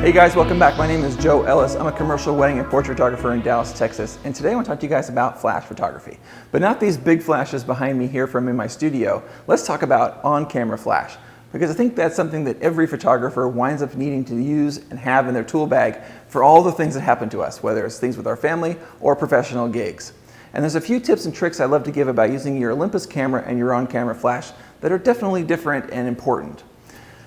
Hey guys, welcome back. My name is Joe Ellis. I'm a commercial wedding and portrait photographer in Dallas, Texas. And today I want to talk to you guys about flash photography. But not these big flashes behind me here from in my studio. Let's talk about on-camera flash. Because I think that's something that every photographer winds up needing to use and have in their tool bag for all the things that happen to us, whether it's things with our family or professional gigs. And there's a few tips and tricks I'd love to give about using your Olympus camera and your on-camera flash that are definitely different and important.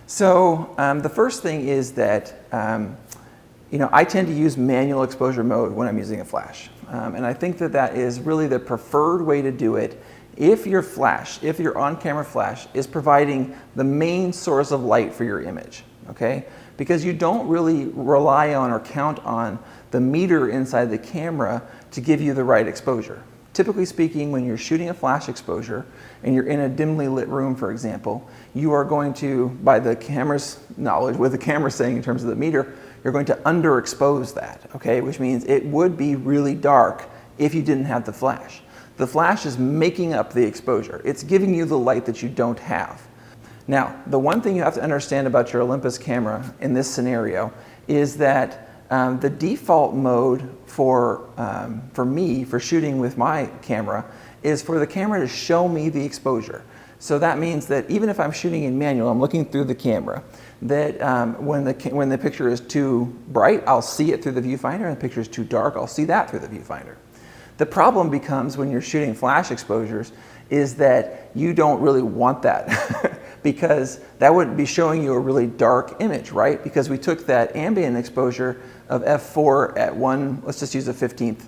So the first thing is that I tend to use manual exposure mode when I'm using a flash. And I think that that is really the preferred way to do it if your on-camera flash is providing the main source of light for your image, okay? Because you don't really rely on or count on the meter inside the camera to give you the right exposure. Typically speaking, when you're shooting a flash exposure and you're in a dimly lit room, for example, you are going to, by the camera's knowledge, what the camera's saying in terms of the meter, you're going to underexpose that, okay? Which means it would be really dark if you didn't have the flash. The flash is making up the exposure. It's giving you the light that you don't have. Now, the one thing you have to understand about your Olympus camera in this scenario is that the default mode for me, for shooting with my camera, is for the camera to show me the exposure. So that means that even if I'm shooting in manual, I'm looking through the camera, that when the picture is too bright, I'll see it through the viewfinder, and the picture is too dark, I'll see that through the viewfinder. The problem becomes when you're shooting flash exposures is that you don't really want that because that would be showing you a really dark image, right? Because we took that ambient exposure of f4 at let's just use a 15th.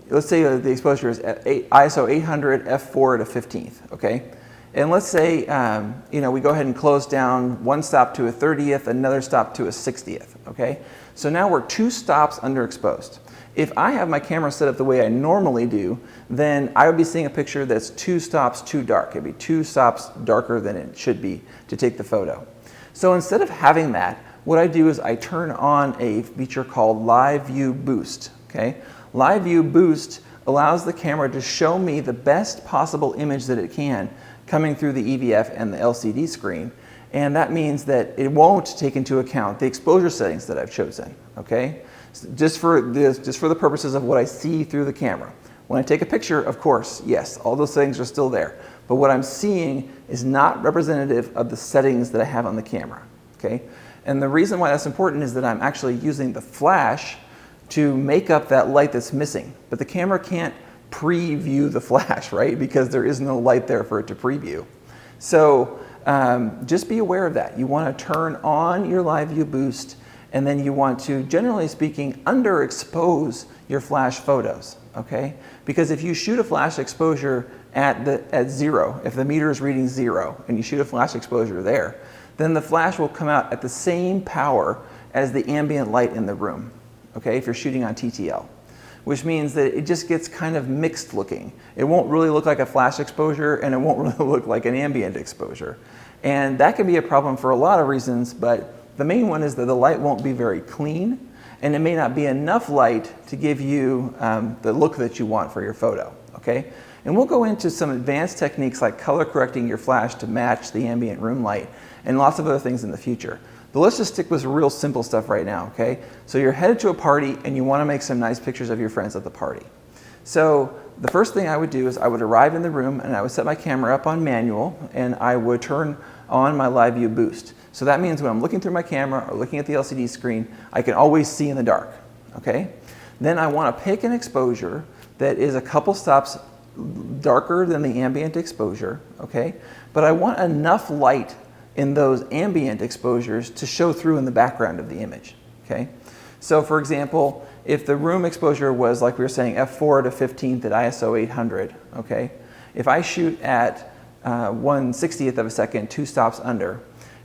Let's say the exposure is at ISO 800 f4 at a 15th, okay? And let's say we go ahead and close down one stop to a 30th, another stop to a 60th, okay? So now we're 2 stops underexposed. If I have my camera set up the way I normally do, then I would be seeing a picture that's 2 stops too dark. It'd be 2 stops darker than it should be to take the photo. So instead of having that, what I do is I turn on a feature called Live View Boost, okay? Live View Boost allows the camera to show me the best possible image that it can coming through the EVF and the LCD screen. And that means that it won't take into account the exposure settings that I've chosen, okay? Just for the purposes of what I see through the camera. When I take a picture, of course, yes, all those settings are still there. But what I'm seeing is not representative of the settings that I have on the camera, okay? And the reason why that's important is that I'm actually using the flash to make up that light that's missing. But the camera can't preview the flash, right? Because there is no light there for it to preview. So just be aware of that. You want to turn on your Live View Boost, and then you want to, generally speaking, underexpose your flash photos, okay? Because if you shoot a flash exposure at 0, if the meter is reading 0, and you shoot a flash exposure there, then the flash will come out at the same power as the ambient light in the room, okay, if you're shooting on TTL. Which means that it just gets kind of mixed looking. It won't really look like a flash exposure, and it won't really look like an ambient exposure. And that can be a problem for a lot of reasons, but the main one is that the light won't be very clean, and it may not be enough light to give you the look that you want for your photo, okay? And we'll go into some advanced techniques like color correcting your flash to match the ambient room light and lots of other things in the future. But let's just stick with some real simple stuff right now, okay? So you're headed to a party and you want to make some nice pictures of your friends at the party. So the first thing I would do is I would arrive in the room and I would set my camera up on manual and I would turn on my Live View Boost. So that means when I'm looking through my camera or looking at the LCD screen, I can always see in the dark, okay? Then I want to pick an exposure that is a couple stops darker than the ambient exposure, okay? But I want enough light in those ambient exposures to show through in the background of the image, okay? So for example, if the room exposure was, like we were saying, f4 to 15th at ISO 800, okay? If I shoot at 1/60th of a second, 2 stops under,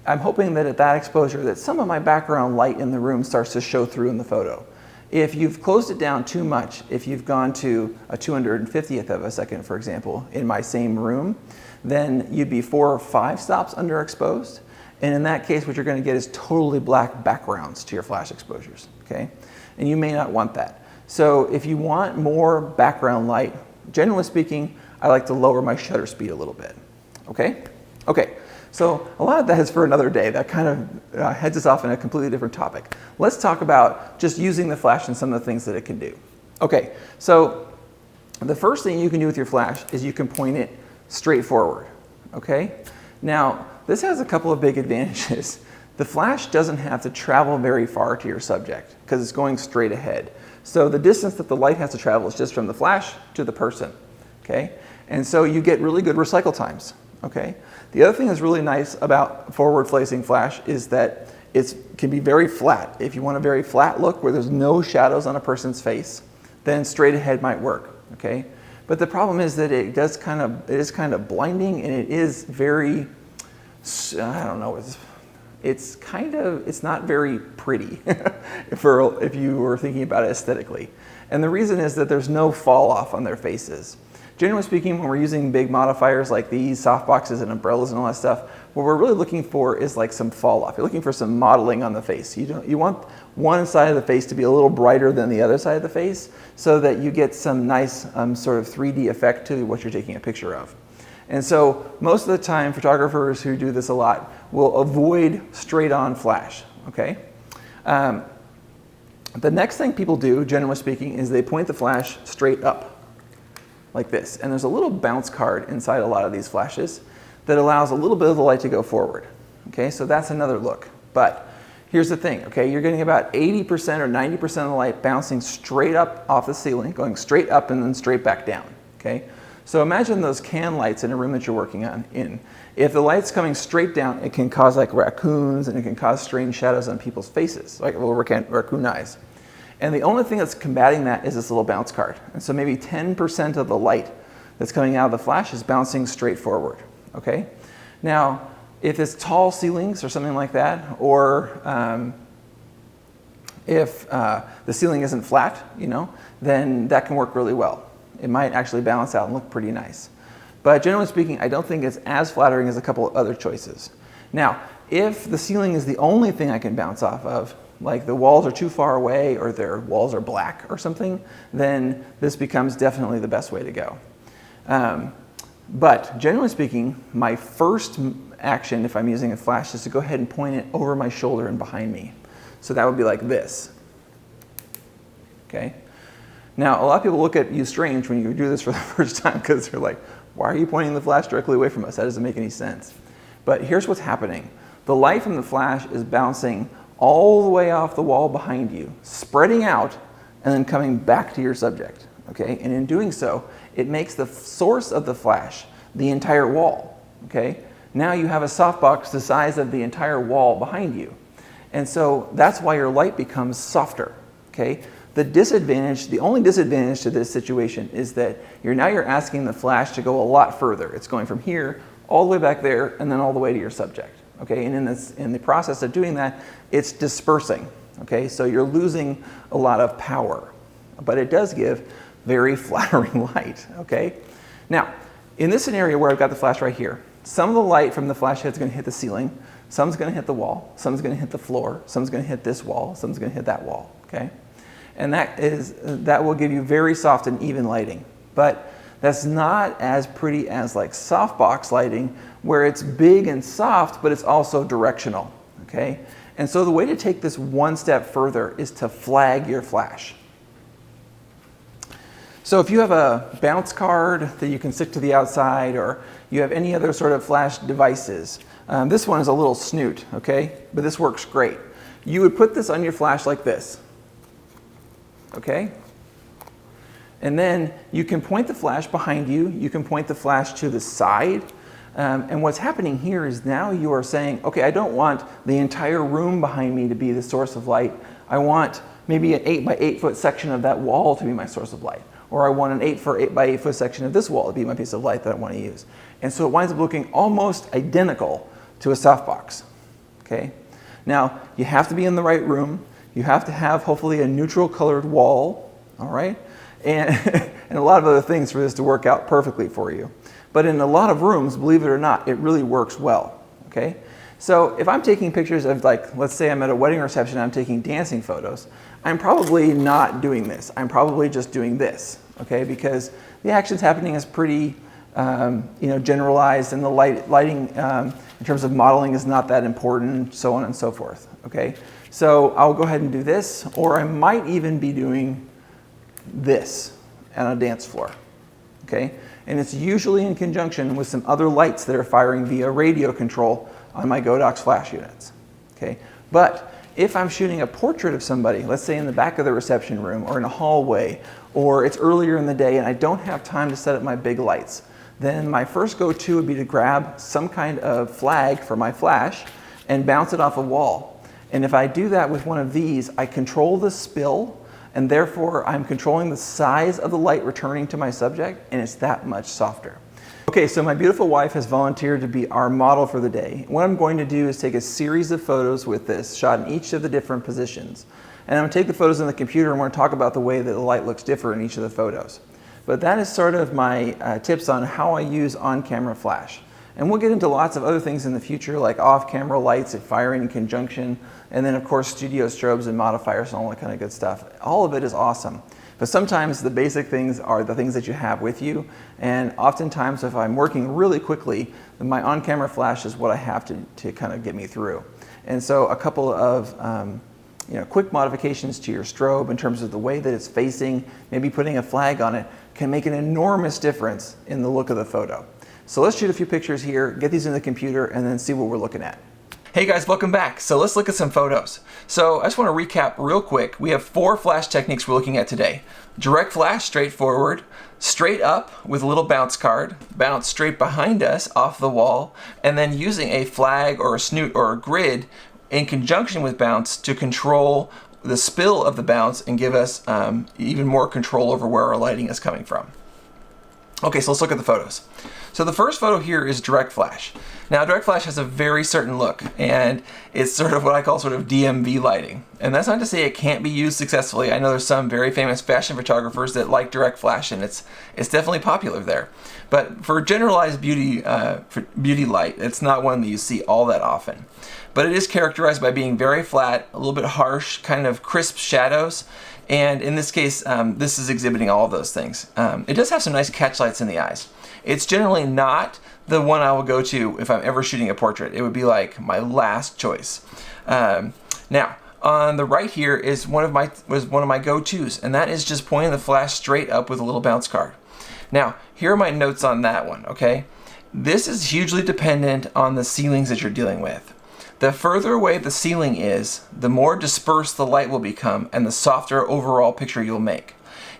I'm hoping that at that exposure that some of my background light in the room starts to show through in the photo. If you've closed it down too much, if you've gone to a 250th of a second, for example, in my same room, then you'd be 4 or 5 stops underexposed. And in that case, what you're going to get is totally black backgrounds to your flash exposures, okay? And you may not want that. So if you want more background light, generally speaking, I like to lower my shutter speed a little bit, okay? Okay, So a lot of that is for another day. That kind of heads us off in a completely different topic. Let's talk about just using the flash and some of the things that it can do. Okay, so the first thing you can do with your flash is you can point it straight forward, okay? Now, this has a couple of big advantages. The flash doesn't have to travel very far to your subject because it's going straight ahead. So the distance that the light has to travel is just from the flash to the person, okay? And so you get really good recycle times, okay? The other thing that's really nice about forward-facing flash is that it can be very flat. If you want a very flat look where there's no shadows on a person's face, then straight ahead might work, okay? But the problem is that it is kind of blinding, and it is very, I don't know, it's not very pretty if you were thinking about it aesthetically. And the reason is that there's no fall off on their faces. Generally speaking, when we're using big modifiers like these, softboxes and umbrellas and all that stuff, what we're really looking for is like some fall off. You're looking for some modeling on the face. You want one side of the face to be a little brighter than the other side of the face so that you get some nice sort of 3D effect to what you're taking a picture of. And so most of the time, photographers who do this a lot will avoid straight on flash, okay? The next thing people do, generally speaking, is they point the flash straight up, like this. And there's a little bounce card inside a lot of these flashes that allows a little bit of the light to go forward. Okay, so that's another look. But here's the thing, okay, you're getting about 80% or 90% of the light bouncing straight up off the ceiling, going straight up and then straight back down, okay? So imagine those can lights in a room that you're working in. If the light's coming straight down, it can cause like raccoons and it can cause strange shadows on people's faces, like little raccoon eyes. And the only thing that's combating that is this little bounce card. And so maybe 10% of the light that's coming out of the flash is bouncing straight forward, okay? Now, if it's tall ceilings or something like that, or if the ceiling isn't flat, then that can work really well. It might actually balance out and look pretty nice. But generally speaking, I don't think it's as flattering as a couple of other choices. Now, if the ceiling is the only thing I can bounce off of, like the walls are too far away or their walls are black or something, then this becomes definitely the best way to go. But generally speaking, my first action if I'm using a flash is to go ahead and point it over my shoulder and behind me. So that would be like this, okay? Now, a lot of people look at you strange when you do this for the first time because they're like, why are you pointing the flash directly away from us? That doesn't make any sense. But here's what's happening. The light from the flash is bouncing all the way off the wall behind you, spreading out, and then coming back to your subject, okay? And in doing so, it makes the source of the flash the entire wall, okay? Now you have a softbox the size of the entire wall behind you. And so that's why your light becomes softer, okay? The only disadvantage to this situation is that you're asking the flash to go a lot further. It's going from here all the way back there and then all the way to your subject. Okay, and in the process of doing that, it's dispersing. Okay, so you're losing a lot of power, but it does give very flattering light. Okay, now in this scenario where I've got the flash right here, some of the light from the flash head is going to hit the ceiling, some's going to hit the wall, some's going to hit the floor, some's going to hit this wall, some's going to hit that wall. Okay, and that will give you very soft and even lighting, but that's not as pretty as like softbox lighting where it's big and soft, but it's also directional, okay? And so the way to take this one step further is to flag your flash. So if you have a bounce card that you can stick to the outside, or you have any other sort of flash devices, this one is a little snoot, okay? But this works great. You would put this on your flash like this, okay? And then you can point the flash behind you, you can point the flash to the side, and what's happening here is now you are saying, okay, I don't want the entire room behind me to be the source of light. I want maybe an 8 by 8 foot section of that wall to be my source of light. Or I want an 8 by 8 foot section of this wall to be my piece of light that I want to use. And so it winds up looking almost identical to a softbox, okay? Now, you have to be in the right room. You have to have hopefully a neutral colored wall, all right? And, and a lot of other things for this to work out perfectly for you. But in a lot of rooms, believe it or not, it really works well, okay? So if I'm taking pictures of, like, let's say I'm at a wedding reception, I'm taking dancing photos, I'm probably not doing this. I'm probably just doing this, okay? Because the action's happening is pretty, generalized, and the lighting in terms of modeling is not that important, so on and so forth, okay? So I'll go ahead and do this, or I might even be doing this on a dance floor, okay? And it's usually in conjunction with some other lights that are firing via radio control on my Godox flash units, okay? But if I'm shooting a portrait of somebody, let's say in the back of the reception room or in a hallway, or it's earlier in the day and I don't have time to set up my big lights, then my first go-to would be to grab some kind of flag for my flash and bounce it off a wall. And if I do that with one of these, I control the spill, and therefore I'm controlling the size of the light returning to my subject, and it's that much softer. Okay, so my beautiful wife has volunteered to be our model for the day. What I'm going to do is take a series of photos with this, shot in each of the different positions. And I'm going to take the photos on the computer and we're going to talk about the way that the light looks different in each of the photos. But that is sort of my tips on how I use on-camera flash. And we'll get into lots of other things in the future, like off-camera lights and firing in conjunction, and then of course studio strobes and modifiers and all that kind of good stuff. All of it is awesome. But sometimes the basic things are the things that you have with you, and oftentimes if I'm working really quickly, then my on-camera flash is what I have to kind of get me through. And so a couple of quick modifications to your strobe in terms of the way that it's facing, maybe putting a flag on it, can make an enormous difference in the look of the photo. So let's shoot a few pictures here, get these in the computer, and then see what we're looking at. Hey guys, welcome back. So let's look at some photos. So I just want to recap real quick. We have 4 flash techniques we're looking at today. Direct flash, straightforward, straight up with a little bounce card, bounce straight behind us off the wall, and then using a flag or a snoot or a grid in conjunction with bounce to control the spill of the bounce and give us even more control over where our lighting is coming from. Okay, so let's look at the photos. So the first photo here is direct flash. Now direct flash has a very certain look, and it's sort of what I call sort of DMV lighting. And that's not to say it can't be used successfully. I know there's some very famous fashion photographers that like direct flash, and it's definitely popular there. But for generalized beauty light, it's not one that you see all that often. But it is characterized by being very flat, a little bit harsh, kind of crisp shadows. And in this case, this is exhibiting all of those things. It does have some nice catch lights in the eyes. It's generally not the one I will go to if I'm ever shooting a portrait. It would be like my last choice. Now, on the right here is one of my go-tos, and that is just pointing the flash straight up with a little bounce card. Now, here are my notes on that one, okay? This is hugely dependent on the ceilings that you're dealing with. The further away the ceiling is, the more dispersed the light will become and the softer overall picture you'll make.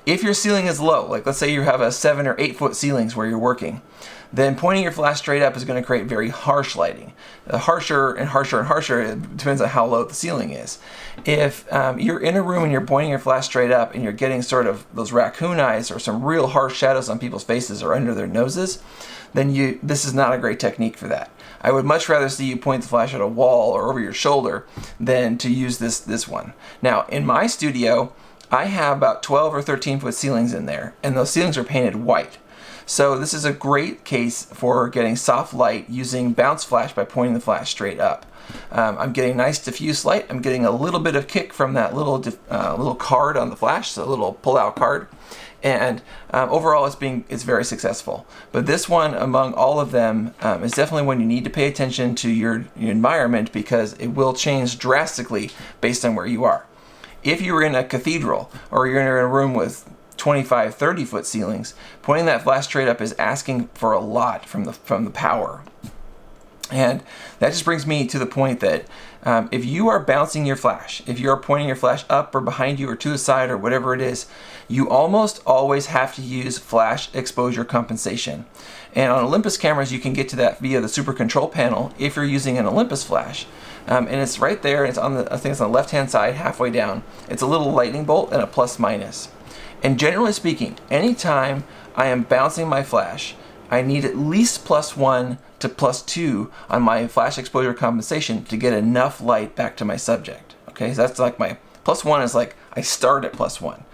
If your ceiling is low, like let's say you have a 7 or 8 foot ceilings where you're working, then pointing your flash straight up is going to create very harsh lighting. Harsher and harsher and harsher, it depends on how low the ceiling is. If you're in a room and you're pointing your flash straight up and you're getting sort of those raccoon eyes or some real harsh shadows on people's faces or under their noses, then this is not a great technique for that. I would much rather see you point the flash at a wall or over your shoulder than to use this one. Now, in my studio, I have about 12 or 13 foot ceilings in there, and those ceilings are painted white. So this is a great case for getting soft light using bounce flash by pointing the flash straight up. I'm getting nice diffuse light. I'm getting a little bit of kick from that little card on the flash, so a little pull-out card. And overall it's very successful. But this one among all of them is definitely one you need to pay attention to your environment, because it will change drastically based on where you are. If you're in a cathedral or you're in a room with 25, 30 foot ceilings, pointing that flash straight up is asking for a lot from the power. And that just brings me to the point that if you are bouncing your flash, if you are pointing your flash up or behind you or to the side or whatever it is, you almost always have to use flash exposure compensation. And on Olympus cameras, you can get to that via the super control panel if you're using an Olympus flash. And it's right there. It's on I think it's on the left-hand side, halfway down. It's a little lightning bolt and a plus minus. And generally speaking, anytime I am bouncing my flash, I need at least +1 to +2 on my flash exposure compensation to get enough light back to my subject. Okay, so that's like my +1 is like I start at +1.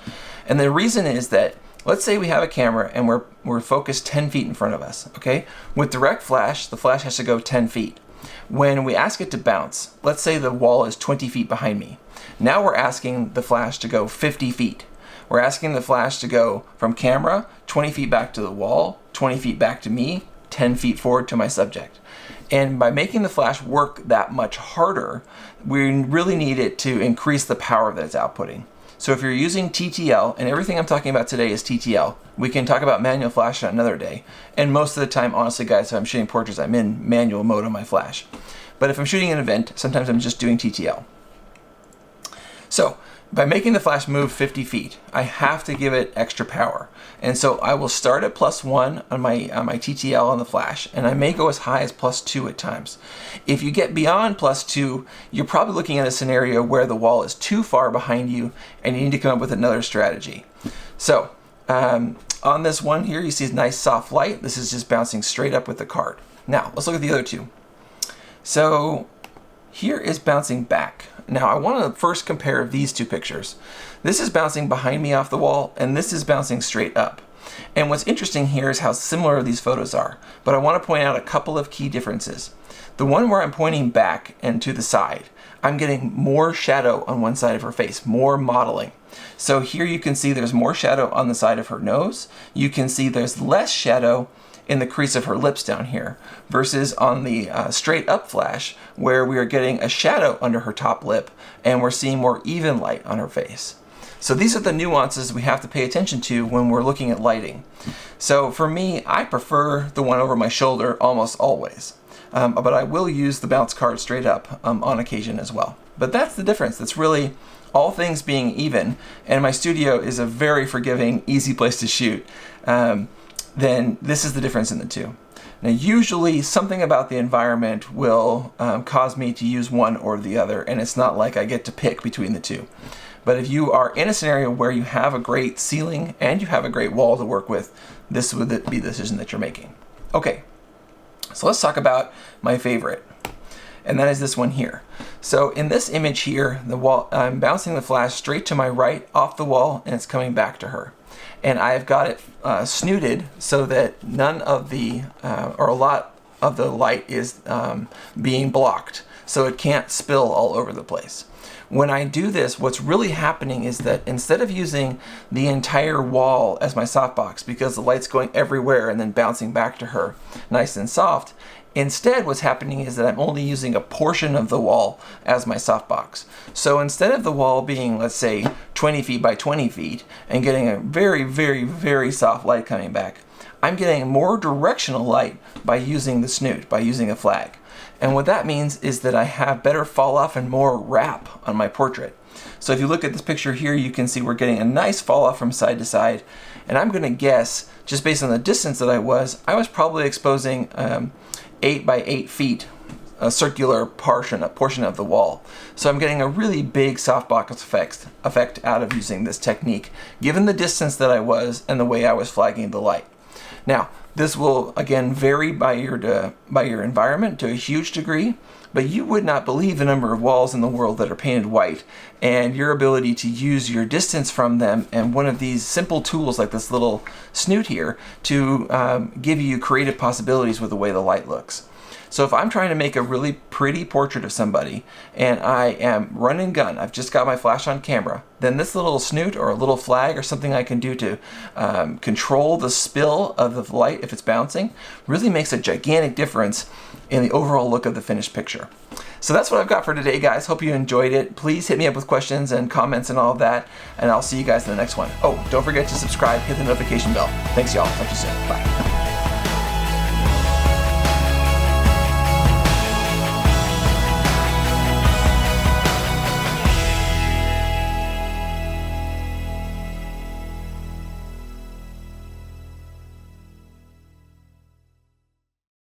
And the reason is that, let's say we have a camera and we're focused 10 feet in front of us, okay? With direct flash, the flash has to go 10 feet. When we ask it to bounce, let's say the wall is 20 feet behind me. Now we're asking the flash to go 50 feet. We're asking the flash to go from camera 20 feet back to the wall, 20 feet back to me, 10 feet forward to my subject. And by making the flash work that much harder, we really need it to increase the power that it's outputting. So if you're using TTL, and everything I'm talking about today is TTL, we can talk about manual flash on another day. And most of the time, honestly guys, if I'm shooting portraits, I'm in manual mode on my flash. But if I'm shooting an event, sometimes I'm just doing TTL. So by making the flash move 50 feet, I have to give it extra power. And so I will start at +1 on my TTL on the flash, and I may go as high as +2 at times. If you get beyond +2, you're probably looking at a scenario where the wall is too far behind you and you need to come up with another strategy. So on this one here, you see a nice soft light. This is just bouncing straight up with the card. Now, let's look at the other two. So here is bouncing back. Now I want to first compare these two pictures. This is bouncing behind me off the wall, and this is bouncing straight up. And what's interesting here is how similar these photos are, but I want to point out a couple of key differences. The one where I'm pointing back and to the side, I'm getting more shadow on one side of her face, more modeling. So here you can see there's more shadow on the side of her nose. You can see there's less shadow in the crease of her lips down here, versus on the straight up flash where we are getting a shadow under her top lip and we're seeing more even light on her face. So these are the nuances we have to pay attention to when we're looking at lighting. So for me, I prefer the one over my shoulder almost always, but I will use the bounce card straight up on occasion as well. But that's the difference. That's really all things being even, and my studio is a very forgiving, easy place to shoot. Then this is the difference in the two. Now usually something about the environment will cause me to use one or the other, and it's not like I get to pick between the two. But if you are in a scenario where you have a great ceiling and you have a great wall to work with, this would be the decision that you're making. Okay, so let's talk about my favorite, and that is this one here. So in this image here, the wall, I'm bouncing the flash straight to my right off the wall, and it's coming back to her. And I've got it snooted so that none of the, or a lot of the light is being blocked, so it can't spill all over the place. When I do this, what's really happening is that instead of using the entire wall as my softbox, because the light's going everywhere and then bouncing back to her nice and soft, instead what's happening is that I'm only using a portion of the wall as my softbox. So instead of the wall being, let's say, 20 feet by 20 feet and getting a very, very, very soft light coming back, I'm getting more directional light by using the snoot, by using a flag. And what that means is that I have better fall off and more wrap on my portrait. So if you look at this picture here, you can see we're getting a nice fall off from side to side. And I'm gonna guess, just based on the distance that I was probably exposing 8 by 8 feet, a circular portion of the wall. So I'm getting a really big softbox effect out of using this technique, given the distance that I was and the way I was flagging the light. Now, this will again vary by your environment to a huge degree, but you would not believe the number of walls in the world that are painted white, and your ability to use your distance from them and one of these simple tools like this little snoot here to give you creative possibilities with the way the light looks. So if I'm trying to make a really pretty portrait of somebody and I am run and gun, I've just got my flash on camera, then this little snoot or a little flag or something I can do to control the spill of the light if it's bouncing really makes a gigantic difference in the overall look of the finished picture. So that's what I've got for today, guys. Hope you enjoyed it. Please hit me up with questions and comments and all of that, and I'll see you guys in the next one. Oh, don't forget to subscribe, hit the notification bell. Thanks, y'all. Talk to you soon. Bye.